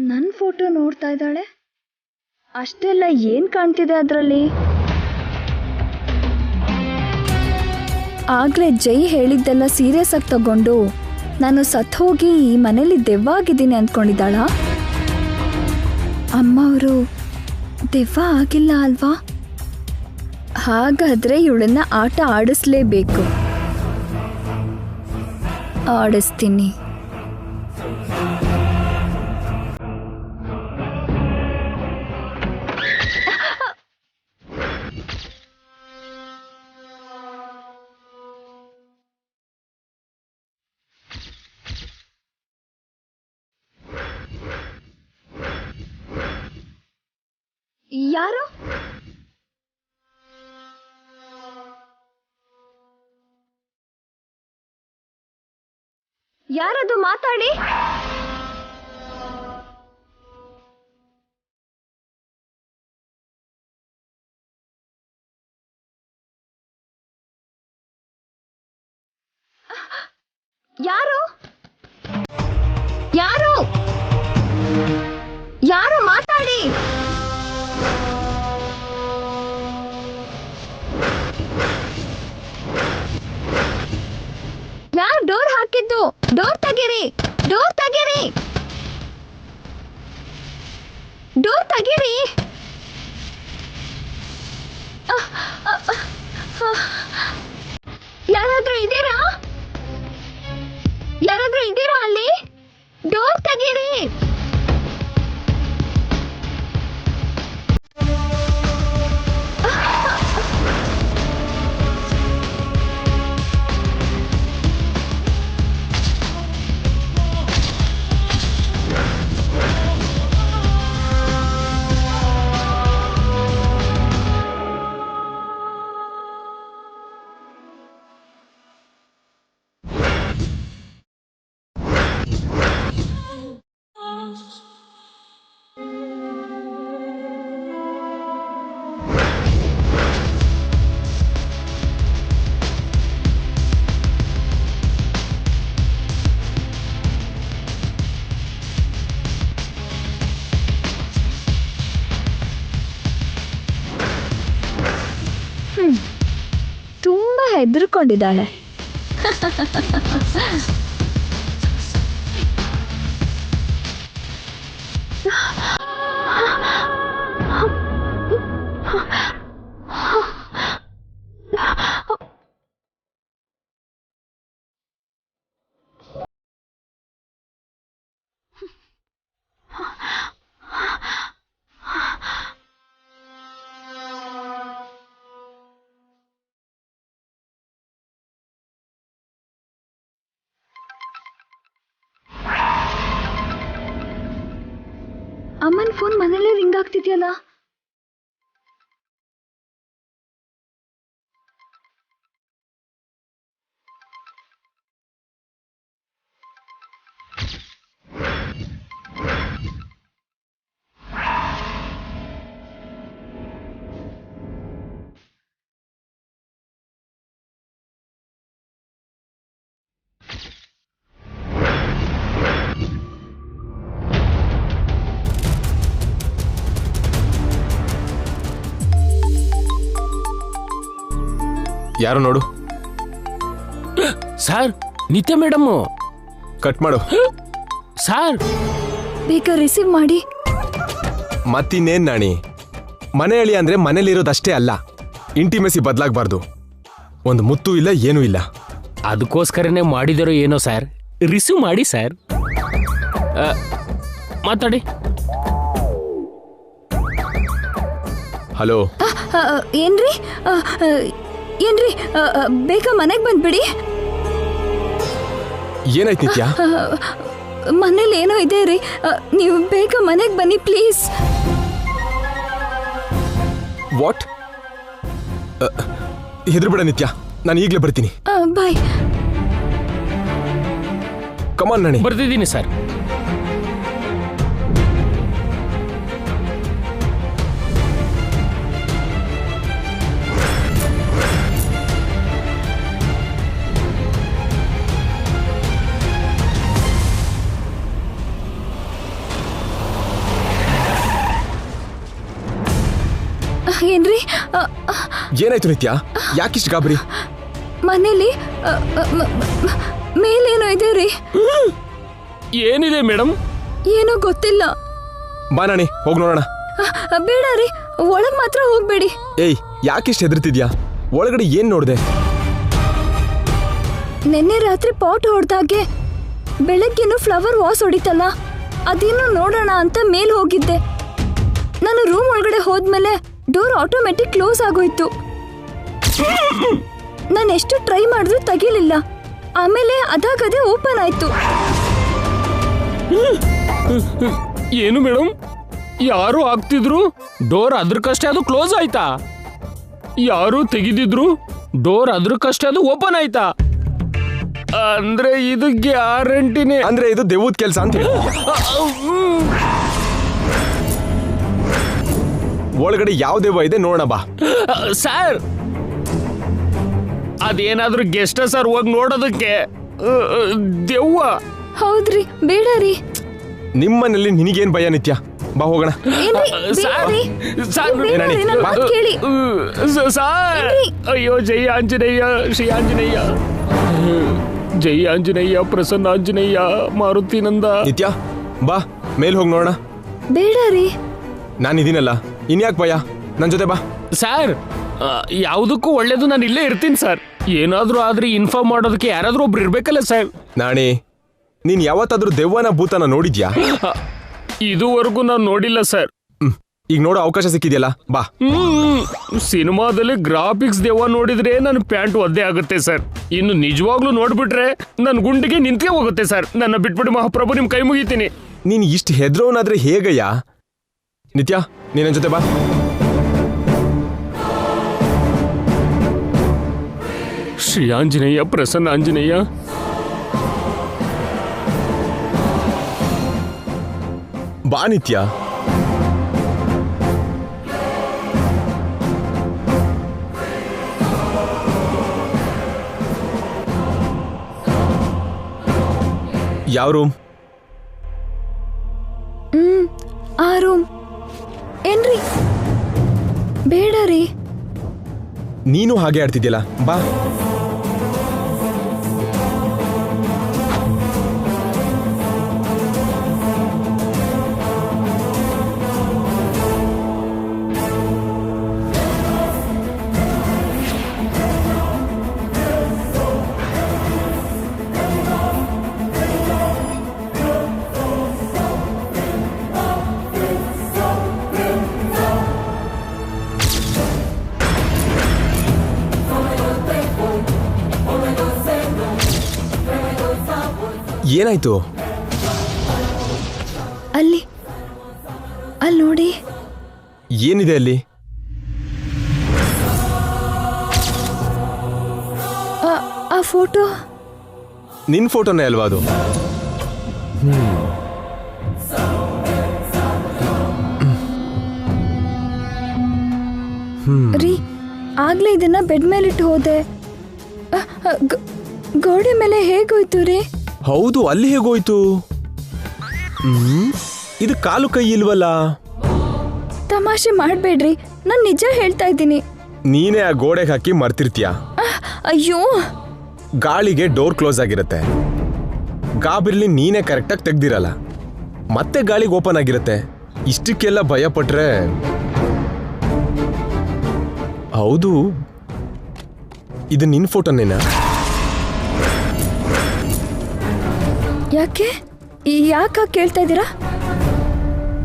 ನನ್ನ ಫೋಟೋ ನೋಡ್ತಾ ಇದ್ದಾಳೆ. ಅಷ್ಟೆಲ್ಲ ಏನು ಕಾಣ್ತಿದೆ ಅದರಲ್ಲಿ? ಆಗಲೇ ಜೈ ಹೇಳಿದ್ದೆಲ್ಲ ಸೀರಿಯಸ್ ಆಗಿ ತಗೊಂಡು ನಾನು ಸತ್ತು ಹೋಗಿ ಈ ಮನೇಲಿ ದೆವ್ವ ಆಗಿದ್ದೀನಿ ಅಂದ್ಕೊಂಡಿದ್ದಾಳ. ಅಮ್ಮ ಅವರು ದೆವ್ವ ಆಗಿಲ್ಲ ಅಲ್ವಾ? ಹಾಗಾದ್ರೆ ಇವಳನ್ನ ಆಟ ಆಡಿಸ್ಲೇಬೇಕು. ಆಡಿಸ್ತೀನಿ. ಯಾರು? ಯಾರದು? ಮಾತಾಡಿ. ಯಾರು? ಯಾರು? ಯಾರು? ಮಾತಾಡಿ. ಯಾರು ಡೋರ್ ಹಾಕಿದ್ದು? ಡೋರ್ ತೆಗೀರಿ. ಡೋರ್ ತೆಗೀರಿ. ಡೋರ್ ತೆಗೀರಿ. ಯಾರಾದ್ರೂ ಇದ್ದೀರಾ? ಯಾರಾದ್ರೂ ಇದ್ದೀರಾ ಅಲ್ಲಿ? ಡೋರ್ ತೆಗೀರಿ. ತುಂಬಾ ಹೆದರ್ಕೊಂಡಿದ್ದಾಳೆ. ಅಮ್ಮನ ಫೋನ್ ಮನೇಲೇ ರಿಂಗ್ ಆಗ್ತಿದ್ಯಲ್ಲ. ಯಾರು ನೋಡು. ಸರ್, ನಿತ್ಯ ಮೇಡಮ್. ಕಟ್ ಮಾಡು ಸರ್. ಬೇಗ ರಿಸೀವ್ ಮಾಡಿ. ಮತ್ತಿನ್ನೇನ್ ನಾಣಿ, ಮನೆ ಅಳಿ ಅಂದ್ರೆ ಮನೇಲಿರೋದಷ್ಟೇ ಅಲ್ಲ, ಇಂಟಿಮೆಸಿ ಬದಲಾಗಬಾರ್ದು. ಒಂದು ಮುತ್ತು ಇಲ್ಲ, ಏನೂ ಇಲ್ಲ. ಅದಕ್ಕೋಸ್ಕರನೇ ಮಾಡಿದರೋ ಏನೋ ಸರ್. ರಿಸೀವ್ ಮಾಡಿ ಸರ್. ಮಾತಾಡಿ. ಹಲೋ. ಏನ್ರಿ? ಏನ್ರಿ? ಬೇಗ ಮನೆಗೆ ಬಂದ್ಬಿಡಿ. ಏನಾಯ್ತು ನಿತ್ಯ? ಮನೇಲಿ ಏನೋ ಇದೆ ರೀ, ನೀವು ಬೇಗ ಮನೆಗೆ ಬನ್ನಿ ಪ್ಲೀಸ್. ವಾಟ್? ಹೆದರ್ಬೇಡ ನಿತ್ಯ, ನಾನು ಈಗಲೇ ಬರ್ತೀನಿ. ಬಾಯ್. ಕಮಾನ್ ನಾಣಿ. ಬರ್ತಿದ್ದೀನಿ ಸರ್. ಏನ್ರಿ ಏನಾಯ್ತು ನಿತ್ಯ? ಯಾಕಿಷ್ಟು ಗಾಬರಿ? ಮನೇಲಿ ಮೇಲೇನೋ ಇದೆ ರೀ. ಏನಿದೆ ಮೇಡಮ್? ಏನೋ ಗೊತ್ತಿಲ್ಲ. ಬಾ ನಾಣಿ, ಹೋಗಿ ನೋಡೋಣ. ಬೇಡ ರೀ, ಒಳಗ್ ಮಾತ್ರ ಹೋಗ್ಬೇಡಿ. ಏಯ್, ಯಾಕಿಷ್ಟು ಹೆದರ್ತಿದ್ಯಾ? ಒಳಗಡೆ ಏನ್ ನೋಡ್ದೆ? ನಿನ್ನೆ ರಾತ್ರಿ ಪಾಟ್ ಹೊಡೆದಾಗೆ ಬೆಳಗ್ಗೆನು ಫ್ಲವರ್ ವಾಸ್ ಹೊಡಿತಲ್ಲ, ಅದೇನು ನೋಡೋಣ ಅಂತ ಮೇಲ್ ಹೋಗಿದ್ದೆ. ನಾನು ರೂಮ್ ಒಳಗಡೆ ಹೋದ್ಮೇಲೆ ಡೋರ್ ಆಟೋಮೆಟಿಕ್ ಕ್ಲೋಸ್ ಆಗೋಯ್ತು. ನಾನು ಎಷ್ಟು ಟ್ರೈ ಮಾಡಿದ್ರು ತೆಗಿಲಿಲ್ಲ. ಆಮೇಲೆ ಅದಾಗದೇ ಓಪನ್ ಆಯ್ತು. ಏನು ಮೇಡಮ್? ಯಾರು ಆಗ್ತಿದ್ರು ಡೋರ್ ಅದ್ರಕಷ್ಟೇ ಅದು ಕ್ಲೋಸ್ ಆಯ್ತಾ? ಯಾರು ತೆಗಿದಿದ್ರು ಡೋರ್ ಅದ್ರಕಷ್ಟೇ ಅದು ಓಪನ್ ಆಯ್ತಾ? ಅಂದ್ರೆ ಇದು ಗ್ಯಾರಂಟಿನೇ. ಅಂದ್ರೆ ಇದು ದೆವ್ವದ ಕೆಲ್ಸ ಅಂತ ಹೇಳಿ. ಒಳಗಡೆ ಯಾವ ದೆವ್ವ ಇದೆ ನೋಡೋಣ ಬಾ. ಸರ್, ಅದೇನಾದ್ರೂ ಗೆಸ್ಟ್ ಸರ್ ಹೋಗಿ ನೋಡೋದಕ್ಕೆ ದೆವ್ವ? ಹೌದ್ರಿ, ಬೇಡ ರೀ. ನಿಮ್ಮನೇಲಿ ನಿನಗೇನ್ ಭಯ ನಿತ್ಯ? ಬಾ ಹೋಗೋಣ. ಕೇಳಿ. ಸರ್, ಅಯ್ಯೋ ಜೈ ಆಂಜನೇಯ, ಶ್ರೀ ಆಂಜನೇಯ, ಜೈ ಆಂಜನೇಯ, ಪ್ರಸನ್ನ ಆಂಜನೇಯ, ಮಾರುತಿ ನಂದ. ನಿತ್ಯ ಬಾ, ಮೇಲ್ ಹೋಗಿ ನೋಡೋಣ. ಬೇಡ ರೀ, ನಾನಿದ್ದೀನಲ್ಲ, ಇನ್ಯಾಕ್ ಭಯ? ನನ್ ಜೊತೆ ಬಾ. ಸರ್, ಯಾವುದಕ್ಕೂ ಒಳ್ಳೇದು, ನಾನು ಇಲ್ಲೇ ಇರ್ತೀನಿ ಸರ್. ಏನಾದ್ರೂ ಆದ್ರೆ ಇನ್ಫಾರ್ಮ್ ಮಾಡೋದಕ್ಕೆ ಯಾರಾದ್ರೂ ಒಬ್ರು ಇರ್ಬೇಕಲ್ಲ ಸರ್. ನಾಣಿ, ನೀನ್ ಯಾವತ್ತಾದ್ರೂ ದೆವ್ವನ ಭೂತನ ನೋಡಿದ್ಯಾ? ಇದುವರೆಗೂ ನಾನು ನೋಡಿಲ್ಲ ಸರ್. ಈಗ ನೋಡೋ ಅವಕಾಶ ಸಿಕ್ಕಿದ್ಯಲ್ಲ, ಬಾ. ಸಿನಿಮಾದಲ್ಲಿ ಗ್ರಾಫಿಕ್ಸ್ ದೆವ್ವ ನೋಡಿದ್ರೆ ನನ್ನ ಪ್ಯಾಂಟ್ ಒದ್ದೆ ಆಗುತ್ತೆ ಸರ್. ಇನ್ನು ನಿಜವಾಗ್ಲೂ ನೋಡ್ಬಿಟ್ರೆ ನನ್ನ ಗುಂಡಿಗೆ ನಿಂತೇ ಹೋಗುತ್ತೆ ಸರ್. ನನ್ನ ಬಿಟ್ಬಿಡಿ ಮಹಾಪ್ರಭು, ನಿಮ್ ಕೈ ಮುಗಿತೀನಿ. ನೀನ್ ಇಷ್ಟು ಹೆದ್ರೋನಾದ್ರೆ ಹೇಗಯ್ಯ? ನಿತ್ಯ, ನೀನ್ ನನ್ ಜೊತೆ ಬಾ. ಶ್ರೀ ಆಂಜನೇಯ, ಪ್ರಸನ್ನ ಆಂಜನೇಯ. ಬಾ ನಿತ್ಯ. ಯಾವ ರೂಮ್? ಆ ರೂಮ್. ಏನ್ರಿ? ಬೇಡ ರೀ. ನೀನು ಹಾಗೆ ಆಡ್ತಿದ್ಯಲ್ಲ, ಬಾ. ಏನಾಯ್ತು? ಅಲ್ಲಿ ನೋಡಿ. ಏನಿದೆ ಅಲ್ಲಿ? ಆ ಫೋಟೋ. ನಿನ್ ಫೋಟೋನೇ ಅಲ್ವಾ ಅದು? ರೀ, ಆಗ್ಲೇ ಇದನ್ನ ಬೆಡ್ ಮೇಲಿಟ್ಟು ಹೋದೆ. ಗೋಡೆ ಮೇಲೆ ಹೇಗೋಯ್ತು ರೀ? ಹೌದು, ಅಲ್ಲಿ ಹೇಗೋಯ್ತು? ಇದು ಕಾಲು ಕೈ ಇಲ್ವಲ್ಲ? ತಮಾಷೆ ಮಾಡ್ಬೇಡ್ರಿ, ನಾನ್ ನಿಜ ಹೇಳ್ತಾ ಇದ್ದೀನಿ. ನೀನೇ ಆ ಗೋಡೆಗೆ ಹಾಕಿ ಮರ್ತಿರ್ತೀಯ. ಅಯ್ಯೋ, ಗಾಳಿಗೆ ಡೋರ್ ಕ್ಲೋಸ್ ಆಗಿರುತ್ತೆ. ಗಾಬರಿಲಿ ನೀನೇ ಕರೆಕ್ಟಾಗಿ ತೆಗ್ದಿರಲ್ಲ, ಮತ್ತೆ ಗಾಳಿಗೆ ಓಪನ್ ಆಗಿರುತ್ತೆ. ಇಷ್ಟಕ್ಕೆಲ್ಲ ಭಯ ಪಟ್ರೆ? ಹೌದು, ಇದು ನಿನ್ ಫೋಟೋನೇನಾ? ಯಾಕೆ ಕೇಳ್ತಾ ಇದ್ದೀರಾ?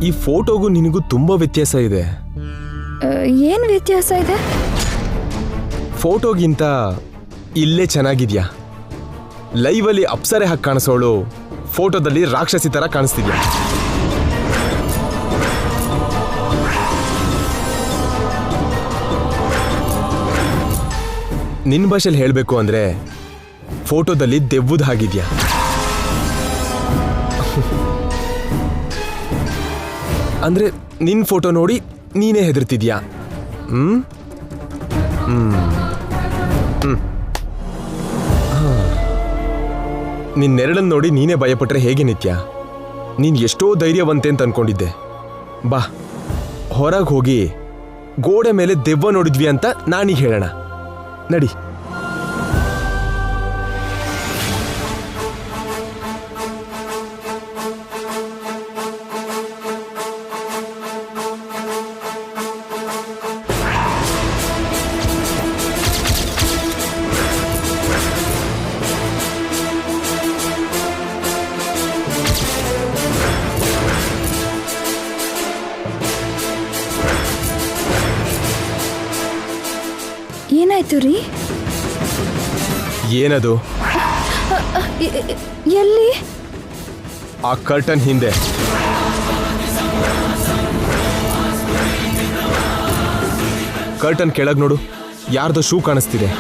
ಈ ಫೋಟೋಗೂ ನಿನಗೂ ತುಂಬಾ ವ್ಯತ್ಯಾಸ ಇದೆ. ಏನ್ ವ್ಯತ್ಯಾಸ ಇದೆ? ಫೋಟೋಗಿಂತ ಇಲ್ಲೇ ಚೆನ್ನಾಗಿದ್ಯಾ. ಲೈವಲ್ಲಿ ಅಪ್ಸರೆ ಹಾಕಿ ಕಾಣಿಸೋಳು, ಫೋಟೋದಲ್ಲಿ ರಾಕ್ಷಸಿ ತರ ಕಾಣಿಸ್ತಿದ್ಯಾ. ನಿನ್ ಭಾಷೆಯಲ್ಲಿ ಹೇಳ್ಬೇಕು ಅಂದ್ರೆ ಫೋಟೋದಲ್ಲಿ ದೆವ್ವದ ಹಾಗಿದ್ಯಾ. ಅಂದ್ರೆ ನಿನ್ ಫೋಟೋ ನೋಡಿ ನೀನೇ ಹೆದರ್ತಿದ್ಯಾ. ನಿನ್ ನೆರಳನ್ನು ನೋಡಿ ನೀನೇ ಭಯಪಟ್ರೆ ಹೇಗೆ ನಿತ್ಯ? ನೀನ್ ಎಷ್ಟೋ ಧೈರ್ಯವಂತೆ ಅಂತ ಅನ್ಕೊಂಡಿದ್ದೆ. ಬಾ, ಹೊರಗೆ ಹೋಗಿ ಗೋಡೆ ಮೇಲೆ ದೆವ್ವ ನೋಡಿದ್ವಿ ಅಂತ ನಾನೀಗ ಹೇಳೋಣ. ನಡಿ. ಏನಾಯ್ತು ರೀ? ಏನದು? ಎಲ್ಲಿ? ಆ ಕರ್ಟನ್ ಹಿಂದೆ. ಕರ್ಟನ್ ಕೆಳಗ್ ನೋಡು, ಯಾರ್ದೋ ಶೂ ಕಾಣಿಸ್ತಿದೆ.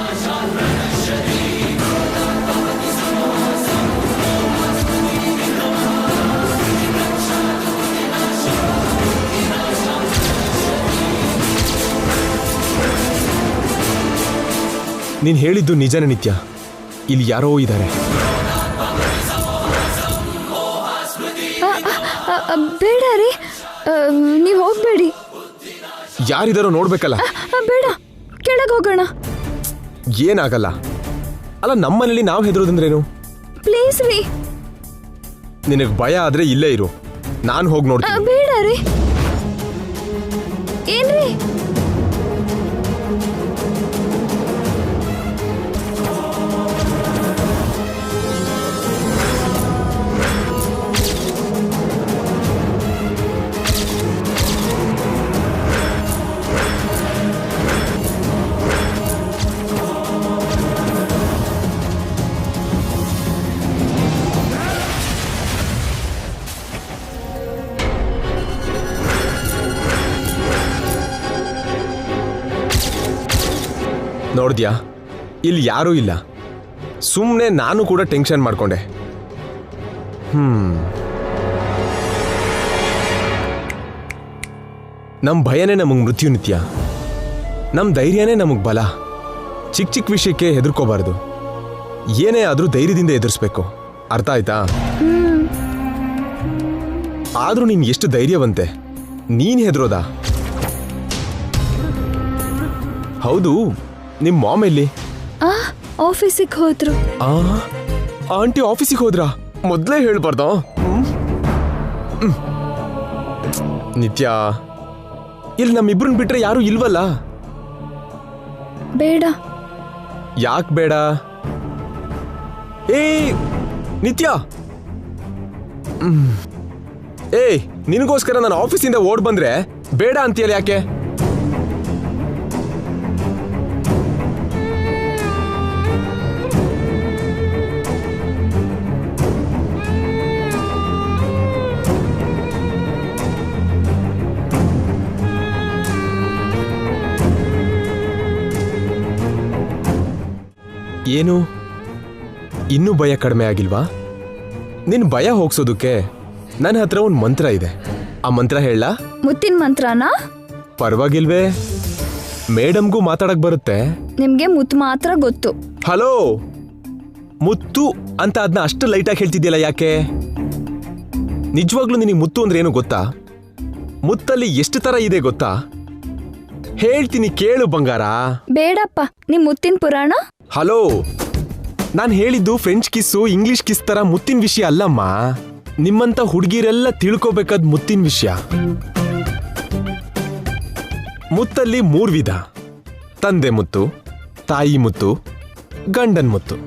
ನೀನ್ ಹೇಳಿದ್ದು ನಿಜನೇ ನಿತ್ಯ, ಇಲ್ಲಿ ಯಾರೋ ಇದ್ದಾರೆ. ಬೇಡ ರೀ, ನೀವು ಹೋಗ್ಬೇಡಿ. ಯಾರಿದಾರೋ ನೋಡ್ಬೇಕಲ್ಲ. ಬೇಡ, ಕೆಳಗೆ ಹೋಗೋಣ. ಏನಾಗಲ್ಲ. ಅಲ್ಲ, ನಮ್ಮನೇಲಿ ನಾವು ಹೆದರೋದಂದ್ರೇನು? ಪ್ಲೀಸ್ ರೀ. ನಿನಗೆ ಭಯ ಆದ್ರೆ ಇಲ್ಲೇ ಇರು, ನಾನು ಹೋಗಿ ನೋಡ್ತೀನಿ. ಬೇಡ ರೀ. ಏನ್ರಿ? ನೋಡ್ದ್ಯಾ, ಇಲ್ಲಿ ಯಾರೂ ಇಲ್ಲ. ಸುಮ್ಮನೆ ನಾನು ಕೂಡ ಟೆನ್ಷನ್ ಮಾಡ್ಕೊಂಡೆ. ನಮ್ಮ ಭಯನೇ ನಮಗೆ ಮೃತ್ಯು ನಿತ್ಯ. ನಮ್ಮ ಧೈರ್ಯನೇ ನಮಗೆ ಬಲ. ಚಿಕ್ಕ ಚಿಕ್ಕ ವಿಷಯಕ್ಕೆ ಹೆದರ್ಕೋಬಾರ್ದು. ಏನೇ ಆದರೂ ಧೈರ್ಯದಿಂದ ಎದುರಿಸ್ಬೇಕು. ಅರ್ಥ ಆಯ್ತಾ? ಆದ್ರೂ ನೀನು ಎಷ್ಟು ಧೈರ್ಯವಂತೆ. ನೀನ್ ಹೆದರೋದಾ? ಹೌದು, ನಿಮ್ಮ ಮಾಮ್ ಎಲ್ಲಿ? ಆಫೀಸಿಗೆ ಹೋದ್ರು. ಆಂಟಿ ಆಫೀಸಿಗೆ ಹೋದ್ರಾ? ಮೊದಲೇ ಹೇಳ್ಬಾರ್ದ? ನಿತ್ಯ, ಇಲ್ಲಿ ನಮ್ಮಿಬ್ರನ್ನ ಬಿಟ್ರೆ ಯಾರು ಇಲ್ವಲ್ಲ? ಬೇಡ. ಯಾಕೆ ಬೇಡ? ನಿತ್ಯ, ನಿನಗೋಸ್ಕರ ನಾನು ಆಫೀಸಿಂದ ಓಡ್ ಬಂದ್ರೆ ಬೇಡ ಅಂತೀಯಲ್ಲ, ಯಾಕೆ? ಏನು, ಇನ್ನೂ ಭಯ ಕಡಿಮೆ ಆಗಿಲ್ವಾ? ನಿನ್ ಭಯ ಹೋಗ್ಸೋದಕ್ಕೆ ನನ್ನ ಹತ್ರ ಒಂದು ಮಂತ್ರ ಇದೆ. ಆ ಮಂತ್ರ ಹೇಳ? ಮುತ್ತಿನ ಮಂತ್ರನಾ? ಪರವಾಗಿಲ್ವೇ, ಮೇಡಮ್ಗೂ ಮಾತಾಡಕ್ ಬರುತ್ತೆ. ನಿಮ್ಗೆ ಮುತ್ತು ಮಾತ್ರ ಗೊತ್ತು. ಹಲೋ, ಮುತ್ತು ಅಂತ ಅದನ್ನ ಅಷ್ಟು ಲೈಟಾಗಿ ಹೇಳ್ತಿದ್ಯಲ್ಲ, ಯಾಕೆ? ನಿಜವಾಗ್ಲೂ ನಿನಗೆ ಮುತ್ತು ಅಂದ್ರೆ ಏನು ಗೊತ್ತಾ? ಮುತ್ತಲ್ಲಿ ಎಷ್ಟು ತರ ಇದೆ ಗೊತ್ತಾ? ಹೇಳ್ತೀನಿ ಕೇಳು ಬಂಗಾರ. ಬೇಡಪ್ಪ, ನಿಮ್ ಮುತ್ತಿನ ಪುರಾಣ. ಹಲೋ, ನಾನು ಹೇಳಿದ್ದು ಫ್ರೆಂಚ್ ಕಿಸ್ಸು, ಇಂಗ್ಲಿಷ್ ಕಿಸ್ ತರ ಮುತ್ತಿನ ವಿಷಯ ಅಲ್ಲಮ್ಮ. ನಿಮ್ಮಂತ ಹುಡುಗಿರೆಲ್ಲ ತಿಳ್ಕೋಬೇಕಾದ ಮುತ್ತಿನ ವಿಷಯ. ಮುತ್ತಲ್ಲಿ 3 ವಿಧ: ತಂದೆ ಮುತ್ತು, ತಾಯಿ ಮುತ್ತು, ಗಂಡನ್ ಮುತ್ತು.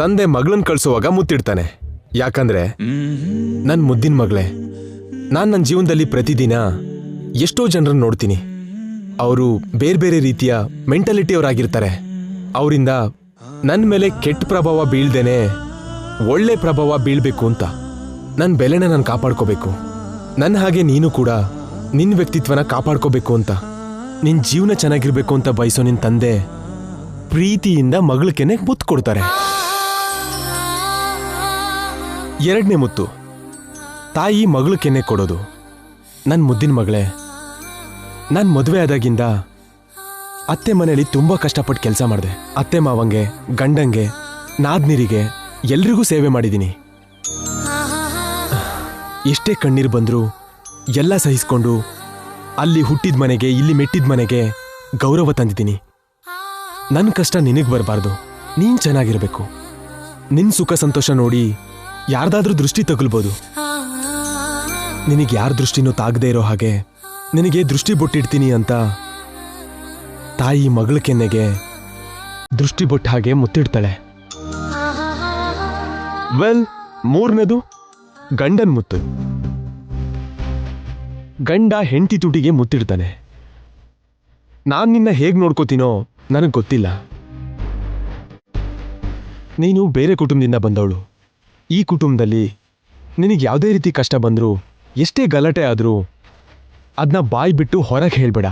ತಂದೆ ಮಗಳನ್ನ ಕಳ್ಸುವಾಗ ಮುತ್ತಿಡ್ತಾನೆ. ಯಾಕಂದ್ರೆ ನನ್ ಮುದ್ದಿನ ಮಗಳೇ. ನಾನ್ ನನ್ನ ಜೀವನದಲ್ಲಿ ಪ್ರತಿದಿನ ಎಷ್ಟೋ ಜನರನ್ನ ನೋಡ್ತೀನಿ. ಅವರು ಬೇರೆ ಬೇರೆ ರೀತಿಯ ಮೆಂಟಾಲಿಟಿಯವರಾಗಿರ್ತಾರೆ. ಅವರಿಂದ ನನ್ನ ಮೇಲೆ ಕೆಟ್ಟ ಪ್ರಭಾವ ಬೀಳ್ದೇನೆ ಒಳ್ಳೆ ಪ್ರಭಾವ ಬೀಳ್ಬೇಕು ಅಂತ ನನ್ನ ಬೆಲೆನ ನಾನು ಕಾಪಾಡ್ಕೋಬೇಕು. ನನ್ನ ಹಾಗೆ ನೀನು ಕೂಡ ನಿನ್ನ ವ್ಯಕ್ತಿತ್ವನ ಕಾಪಾಡ್ಕೋಬೇಕು ಅಂತ, ನಿನ್ನ ಜೀವನ ಚೆನ್ನಾಗಿರ್ಬೇಕು ಅಂತ ಬಯಸೋ ನಿನ್ನ ತಂದೆ ಪ್ರೀತಿಯಿಂದ ಮಗಳ ಕೆನ್ನೆಗೆ ಮುತ್ತು ಕೊಡ್ತಾರೆ. 2ನೇ ಮುತ್ತು, ತಾಯಿ ಮಗಳ ಕೆನ್ನೆ ಕೊಡೋದು. ನನ್ನ ಮುದ್ದಿನ ಮಗಳೇ, ನಾನು ಮದುವೆ ಆದಾಗಿಂದ ಅತ್ತೆ ಮನೆಯಲ್ಲಿ ತುಂಬಾ ಕಷ್ಟಪಟ್ಟು ಕೆಲಸ ಮಾಡಿದೆ. ಅತ್ತೆ ಮಾವಂಗೆ, ಗಂಡಂಗೆ, ನಾದ್ನೀರಿಗೆ ಎಲ್ರಿಗೂ ಸೇವೆ ಮಾಡಿದ್ದೀನಿ. ಎಷ್ಟೇ ಕಣ್ಣೀರು ಬಂದರೂ ಎಲ್ಲ ಸಹಿಸ್ಕೊಂಡು ಅಲ್ಲಿ ಹುಟ್ಟಿದ ಮನೆಗೆ ಇಲ್ಲಿ ಮೆಟ್ಟಿದ ಮನೆಗೆ ಗೌರವ ತಂದಿದ್ದೀನಿ. ನನ್ನ ಕಷ್ಟ ನಿನಗೆ ಬರಬಾರ್ದು, ನೀನ್ ಚೆನ್ನಾಗಿರ್ಬೇಕು. ನಿನ್ ಸುಖ ಸಂತೋಷ ನೋಡಿ ಯಾರ್ದಾದ್ರೂ ದೃಷ್ಟಿ ತಗಲ್ಬೋದು. ನಿನಗೆ ಯಾರ ದೃಷ್ಟಿನೂ ತಾಗದೇ ಇರೋ ಹಾಗೆ ನಿನಗೆ ದೃಷ್ಟಿ ಬೊಟ್ಟಿಡ್ತೀನಿ ಅಂತ ತಾಯಿ ಮಗಳ ಕೆನ್ನೆಗೆ ದೃಷ್ಟಿ ಬೊಟ್ಟ ಹಾಗೆ ಮುತ್ತಿಡ್ತಾಳೆ. ವೆಲ್, ಮೂರನೇದು ಗಂಡನ್ ಮುತ್ತು. ಗಂಡ ಹೆಂಡತಿ ತುಟಿಗೆ ಮುತ್ತಿಡ್ತಾನೆ. ನಾನ್ ನಿನ್ನ ಹೇಗ್ ನೋಡ್ಕೋತೀನೋ ನನಗೆ ಗೊತ್ತಿಲ್ಲ. ನೀನು ಬೇರೆ ಕುಟುಂಬದಿಂದ ಬಂದವಳು. ಈ ಕುಟುಂಬದಲ್ಲಿ ನಿನಗೆ ಯಾವುದೇ ರೀತಿ ಕಷ್ಟ ಬಂದರೂ, ಎಷ್ಟೇ ಗಲಾಟೆ ಆದರೂ ಅದನ್ನ ಬಾಯಿ ಬಿಟ್ಟು ಹೊರಗೆ ಹೇಳ್ಬೇಡ,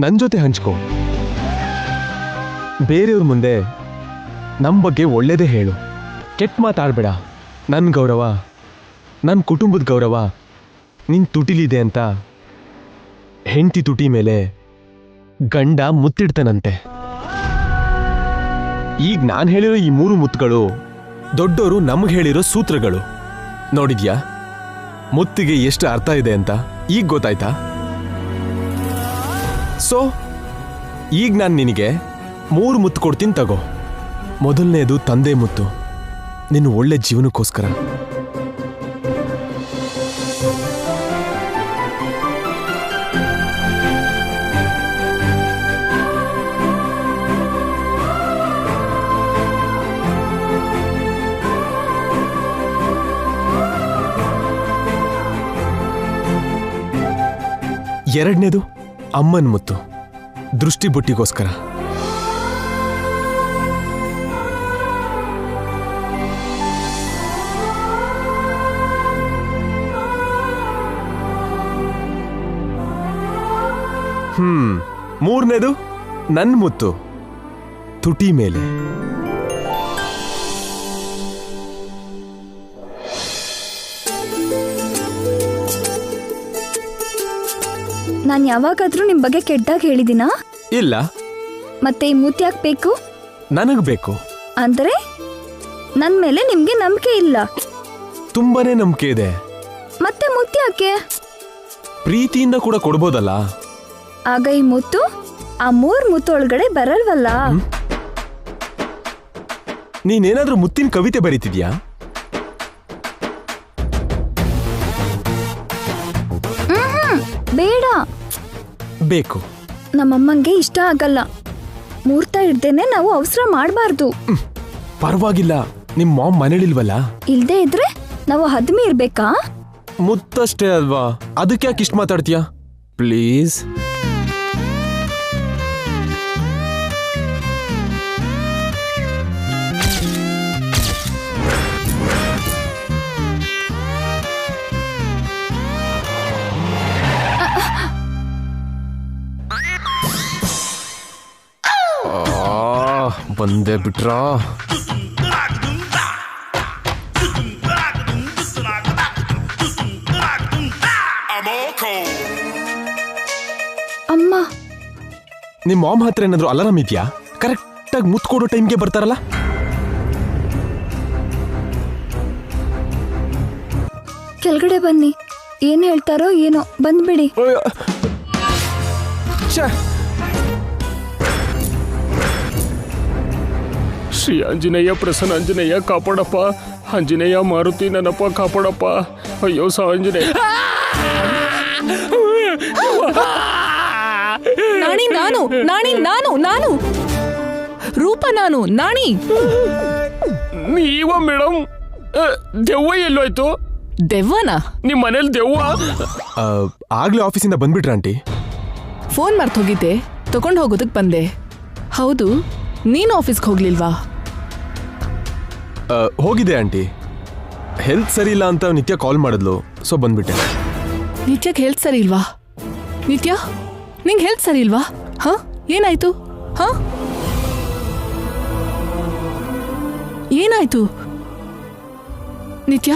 ನನ್ನ ಜೊತೆ ಹಂಚ್ಕೋ. ಬೇರೆಯವ್ರ ಮುಂದೆ ನಮ್ಮ ಬಗ್ಗೆ ಒಳ್ಳೇದೇ ಹೇಳು, ಕೆಟ್ಟ ಮಾತಾಡಬೇಡ. ನನ್ನ ಗೌರವ, ನನ್ನ ಕುಟುಂಬದ ಗೌರವ ನಿನ್ನ ತುಟಿಲಿದೆ ಅಂತ ಹೆಂಡತಿ ತುಟಿ ಮೇಲೆ ಗಂಡ ಮುತ್ತಿಡ್ತಾನಂತೆ. ಈಗ ನಾನು ಹೇಳಿರೋ ಈ 3 ಮುತ್ತುಗಳು ದೊಡ್ಡವರು ನಮ್ಗೆ ಹೇಳಿರೋ ಸೂತ್ರಗಳು. ನೋಡಿದ್ಯಾ ಮುತ್ತಿಗೆ ಎಷ್ಟು ಅರ್ಥ ಇದೆ ಅಂತ ಈಗ ಗೊತ್ತಾಯ್ತಾ? ಸೊ ಈಗ ನಾನು ನಿನಗೆ 3 ಮುತ್ತು ಕೊಡ್ತೀನಿ, ತಗೋ. ಮೊದಲನೇದು ತಂದೆ ಮುತ್ತು, ನಿನ್ನ ಒಳ್ಳೆ ಜೀವನಕ್ಕೋಸ್ಕರ. ಎರಡನೇದು ಅಮ್ಮನ ಮುತ್ತು, ದೃಷ್ಟಿ ಬುಟ್ಟಿಗೋಸ್ಕರ. ಮೂರನೇದು ನನ್ನ ಮುತ್ತು, ತುಟಿ ಮೇಲೆ. ನಾನು ಯಾವಾಗಾದ್ರೂ ನಿಮ್ ಬಗ್ಗೆ ಕೆಟ್ಟದಾಗ ಹೇಳಿದಿನಾ? ಇಲ್ಲ. ಮತ್ತೆ ಈ ಮುತ್ತು ಯಾಕೆ ಬೇಕು? ನನಗ್ ಬೇಕು. ಅಂದ್ರೆ ನನ್ ಮೇಲೆ ನಿಮ್ಗೆ ನಂಬಿಕೆ ಇಲ್ಲ? ತುಂಬಾನೇ ನಂಬಿಕೆ ಇದೆ. ಮತ್ತೆ ಮುತ್ತು ಯಾಕೆ? ಪ್ರೀತಿಯಿಂದ ಕೂಡ ಕೊಡ್ಬೋದಲ್ಲ. ಆಗ ಈ ಮುತ್ತು ಆ 3 ಮುತ್ತು ಒಳಗಡೆ ಬರಲ್ವಲ್ಲ? ನೀನೇನಾದ್ರೂ ಮುತ್ತಿನ ಕವಿತೆ ಬರೀತಿದ್ಯಾ? ಬೇಡ. ಬೇಕು. ನಮ್ಮಮ್ಮಂಗೆ ಇಷ್ಟ ಆಗಲ್ಲ. ಮುಹೂರ್ತ ಇಡ್ದೇನೆ ನಾವು ಅವಸರ ಮಾಡಬಾರ್ದು. ಪರವಾಗಿಲ್ಲ, ನಿಮ್ ಮಾಮ್ ಮನೇಲಿಲ್ವಲ್ಲ? ಇಲ್ದೇ ಇದ್ರೆ ನಾವು ಹದ್ಮಿ ಇರ್ಬೇಕಾ? ಮುತ್ತಷ್ಟೇ ಅಲ್ವಾ, ಅದಕ್ಕೆ ಯಾಕೆ ಇಷ್ಟ ಮಾತಾಡ್ತೀಯಾ? ಪ್ಲೀಸ್. ಬಂದೇ ಬಿಟ್ರಾ? ಅಮ್ಮ, ನಿಮ್ ಮಾಮ್ ಹತ್ರ ಏನಾದ್ರು ಅಲಾರಾಮ್ ಇದೆಯಾ? ಕರೆಕ್ಟಾಗಿ ಮುತ್ತು ಕೊಡೋ ಟೈಮ್ಗೆ ಬರ್ತಾರಲ್ಲ? ಕೆಳಗಡೆ ಬನ್ನಿ, ಏನ್ ಹೇಳ್ತಾರೋ ಏನೋ, ಬಂದ್ಬಿಡಿ. ಶ್ರೀ ಆಂಜನೇಯ ಪ್ರಸನ್ನ ಆಂಜನೇಯ ಕಾಪಾಡಪ್ಪ. ಆಂಜನೇಯ ಮಾರುತಿ ನನ್ನಪ್ಪ ಕಾಪಾಡಪ್ಪ. ಅಯ್ಯೋ ಆಂಜನೇಯ. ನಾಣಿ ನಾನು, ನಾಣಿ ನಾನು, ನಾನು ರೂಪ, ನಾನು ನಾಣಿ. ನೀವ ಮೇಡಮ್? ದೆವ್ವ ಎಲ್ಲೋಯ್ತು? ದೆವ್ವನ? ನಿಮ್ ಮನೇಲಿ ದೆವ್ವ? ಆಗ್ಲೇ ಆಫೀಸಿಂದ ಬಂದ್ಬಿಟ್ರ ಆಂಟಿ? ಫೋನ್ ಮರ್ತ್ ಹೋಗಿದ್ದೆ, ತಗೊಂಡು ಹೋಗೋದಕ್ ಬಂದೆ. ಹೌದು, ನೀನು ಆಫೀಸ್ಗೆ ಹೋಗ್ಲಿಲ್ವಾ? ಹೋಗಿದೆ ಆಂಟಿ. ಹೆಲ್ತ್ ಸರಿ ಇಲ್ಲ ಅಂತ ನಿತ್ಯ ಕಾಲ್ ಮಾಡಿದ್ಲು, ಸೊ ಬಂದ್ಬಿಟ್ಟೆ. ನಿತ್ಯಕ್ಕೆ ಹೆಲ್ತ್ ಸರಿ ಇಲ್ವಾ? ನಿತ್ಯ, ನಿಂಗೆ ಹೆಲ್ತ್ ಸರಿ ಇಲ್ವಾ? ಹ, ಏನಾಯ್ತು? ಹ, ಏನಾಯ್ತು ನಿತ್ಯ?